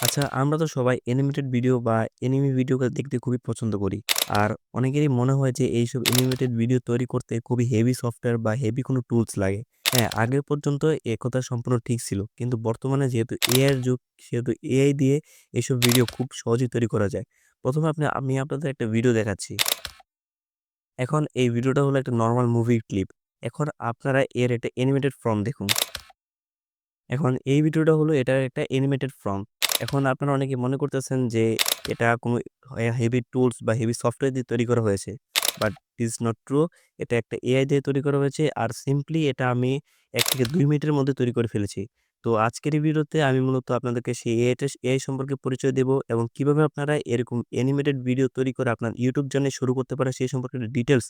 আচ্ছা, আমরা তো সবাই অ্যানিমেটেড ভিডিও বা অ্যানিমে ভিডিওকে দেখতে খুবই পছন্দ করি। আর অনেকেরই মনে হয় যে এইসব অ্যানিমেটেড ভিডিও তৈরি করতে খুবই হেভি সফটওয়্যার বা হেভি কোনো টুলস লাগে। হ্যাঁ, আগে পর্যন্ত কথা সম্পূর্ণ ঠিক ছিল। কিন্তু বর্তমানে যেহেতু এআই এর যুগ, সেহেতু এআই দিয়ে এসব ভিডিও খুব সহজেই তৈরি করা যায়। ১ম এ আমি আপনাদের একটা ভিডিও দেখাচ্ছি। এখন এই ভিডিওটা হলো একটা নরমাল মুভির ক্লিপ। এখন আপনারা এর একটা অ্যানিমেটেড ফর্ম দেখুন। এখন এই ভিডিওটা হলো এটার একটা অ্যানিমেটেড ফর্ম। এখন আপনারা অনেকে মনে করতেছেন যে এটা কোনো হেভি টুলস বা হেভি সফটওয়্যার দিয়ে তৈরি করা হয়েছে। But it is not true. এটা একটা এআই দিয়ে তৈরি করা হয়েছে। আর সিম্পলি এটা আমি ১ থেকে ২ মিনিটের মধ্যে তৈরি করে ফেলেছি। তো আজকের এই ভিডিওতে আমি মূলত আপনাদেরকে সেই এআই সম্পর্কে পরিচয় দেব এবং কিভাবে আপনারা এরকম অ্যানিমেটেড ভিডিও তৈরি করে আপনার YouTube জার্নি শুরু করতে পারেন সেই সম্পর্কে ডিটেইলস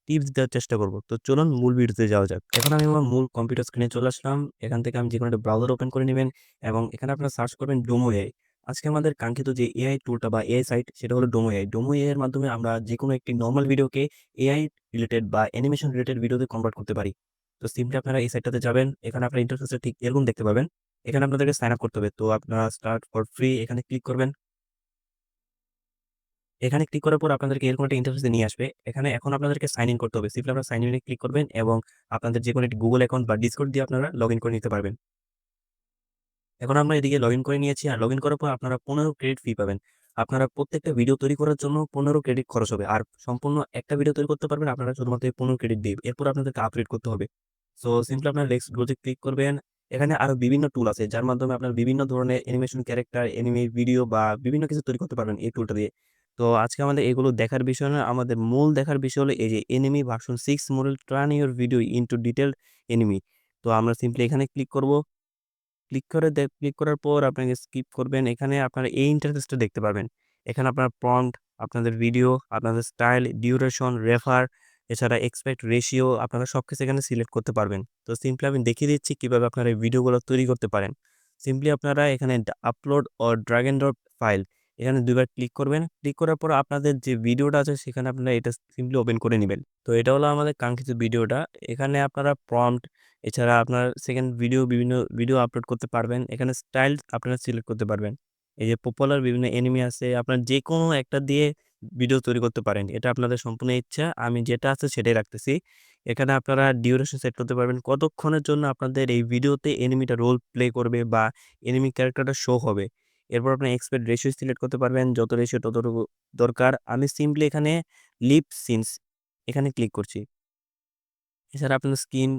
টিপস দেওয়ার চেষ্টা করব। তো চলুন মূল ভিডিওতে যাওয়া যাক। এখন আমি আমার মূল কম্পিউটার স্ক্রিনে চলে আসলাম। এখান থেকে আমি যেকোনো একটা ব্রাউজার ওপেন করে নিবেন এবং এখানে আপনারা সার্চ করবেন ডোমো এআই। আজকে আমাদের কাঙ্ক্ষিত যে এআই টুলটা বা এআই সাইট সেটা হলো ডোমো এআই। ডোমো এআই এর মাধ্যমে আমরা যেকোনো একটি নরমাল ভিডিওকে এআই রিলেটেড বা অ্যানিমেশন রিলেটেড ভিডিওতে কনভার্ট করতে পারি। তো সিম্পলি আপনারা এই সাইটটাতে যাবেন। এখানে আপনার ইন্টারফেসটা ঠিক এরকম দেখতে পাবেন। এখানে আপনাদেরকে সাইন আপ করতে হবে। তো আপনারা স্টার্ট ফর ফ্রি এখানে ক্লিক করবেন। এখানে ক্লিক করার পর আপনাদেরকে এরকম একটা ইন্টারফেসে নিয়ে আসবে। এখানে এখন আপনাদেরকে সাইন ইন করতে হবে। সিম্পলি আপনারা সাইন ইন এ ক্লিক করবেন এবং আপনাদের যেকোনো একটি Google অ্যাকাউন্ট বা Discord দিয়ে আপনারা লগইন করে নিতে পারবেন। এখন আমরা এদিকে লগইন করে নিয়েছি। আর লগইন করার পর আপনারা ১৫ ক্রেডিট ফি পাবেন। আপনারা প্রত্যেকটা ভিডিও তৈরি করার জন্য ১৫ ক্রেডিট খরচ হবে। আর সম্পূর্ণ একটা ভিডিও তৈরি করতে পারবেন আপনারা শুধুমাত্র এই ১৫ ক্রেডিট দিয়ে। এরপর আপনাদেরকে আপগ্রেড করতে হবে। সো সিম্পলি আপনারা নেক্সট গ্রো তে ক্লিক করবেন। এখানে আরো বিভিন্ন টুল আছে যার মাধ্যমে আপনারা বিভিন্ন ধরনের অ্যানিমেশন ক্যারেক্টার, অ্যানিমে ভিডিও বা বিভিন্ন কিছু তৈরি করতে পারবেন এই টুলটা দিয়ে। তো আজকে আমাদের এগুলো দেখার বিষয় না। আমাদের মূল দেখার বিষয় হলো এই যে anime version 6 model turn your video into detailed anime. তো আমরা সিম্পলি এখানে ক্লিক করব। ক্লিক করার পর আপনাকে স্কিপ করবেন। এখানে আপনারা এই ইন্টারফেসটা দেখতে পারবেন। এখানে আপনার প্রম্পট, আপনাদের ভিডিও, আপনাদের স্টাইল, ডিউরেশন, রেফার, এছাড়া এক্সপেক্ট রেশিও আপনারা সবকিছু এখানে সিলেক্ট করতে পারবেন। তো সিম্পলি আমি দেখিয়ে দিচ্ছি কিভাবে আপনারা এই ভিডিওগুলো তৈরি করতে পারেন। সিম্পলি আপনারা এখানে upload or drug and drop file এখানে ২ বার ক্লিক করবেন। ক্লিক করার পর আপনাদের যে ভিডিওটা আছে সেখানে আপনারা এটা সিম্পলি ওপেন করে নিবেন। তো এটা হলো আমাদের কাঙ্ক্ষিত ভিডিওটা। এখানে আপনারা প্রম্পট এছাড়া আপনার সেকেন্ড বিভিন্ন ভিডিও আপলোড করতে পারবেন। এখানে স্টাইল আপনারা সিলেক্ট করতে পারবেন। এই যে পপুলার বিভিন্ন অ্যানিমে আছে, আপনার যেকোনো একটা দিয়ে ভিডিও তৈরি করতে পারেন। এটা আপনাদের সম্পূর্ণ ইচ্ছা। আমি যেটা আছে সেটাই রাখতেছি। এখানে আপনারা ডিউরেশন সেট করতে পারবেন। কতক্ষণের জন্য আপনাদের এই ভিডিওতে অ্যানিমিটা রোল প্লে করবে বা অ্যানিমি ক্যারেক্টারটা শো হবে। এরপর আপনি এক্সপেক্ট রেশিও সিলেক্ট করতে পারবেন। যত রেশিও ততটুকু দরকার। আমি সিম্পলি এখানে লিপ সিনস এখানে ক্লিক করছি। এছাড়া আপনার স্কিন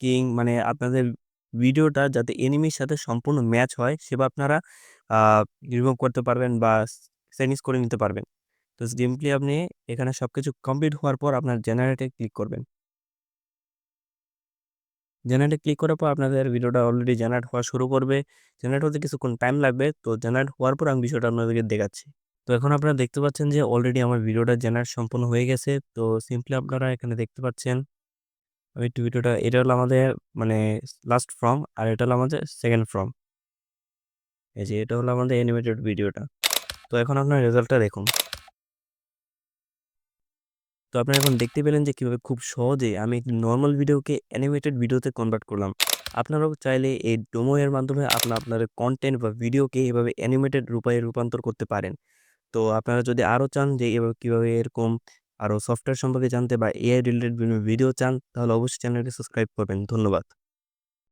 কিং মানে আপনাদের ভিডিওটা যাতে এনিমির সাথে সম্পূর্ণ ম্যাচ হয় সেভাবে আপনারা আ রিমুভ করতে পারবেন বা সেটিংস করে নিতে পারবেন। তো সিম্পলি আপনি এখানে সবকিছু কমপ্লিট হওয়ার পর আপনার জেনারেট এ ক্লিক করবেন। জেনারেট এ ক্লিক করার পর আপনাদের ভিডিওটা অলরেডি জেনারেট হওয়া শুরু করবে। জেনারেট হতে কিছুক্ষণ টাইম লাগবে। তো জেনারেট হওয়ার পর আমি বিষয়টা আপনাদেরকে দেখাচ্ছি। তো এখন আপনারা দেখতে পাচ্ছেন যে অলরেডি আমার ভিডিওটা জেনারেট সম্পূর্ণ হয়ে গেছে। তো সিম্পলি আপনারা এখানে দেখতে পাচ্ছেন আমি একটু ভিডিওটা এটা হলো আমাদের মানে লাস্ট ফর্ম আর এটা হলো আমাদের সেকেন্ড ফর্ম। এই যে এটা হলো আমাদের অ্যানিমেটেড ভিডিওটা। তো এখন আপনার রেজাল্টটা দেখুন। তো আপনারা এখন দেখতে পেলেন যে কিভাবে খুব সহজে আমি একটি নরমাল ভিডিওকে অ্যানিমেটেড ভিডিওতে কনভার্ট করলাম। আপনারাও চাইলে এই ডোমো এর মাধ্যমে আপনার কনটেন্ট বা ভিডিওকে এভাবে অ্যানিমেটেড রূপায় রূপান্তর করতে পারেন। তো আপনারা যদি আরো চান যে এভাবে কিভাবে এরকম আরো সফটওয়্যার সম্পর্কে জানতে বা এআই রিলেটেড বিভিন্ন ভিডিও চান তাহলে অবশ্যই চ্যানেলটি সাবস্ক্রাইব করবেন। ধন্যবাদ।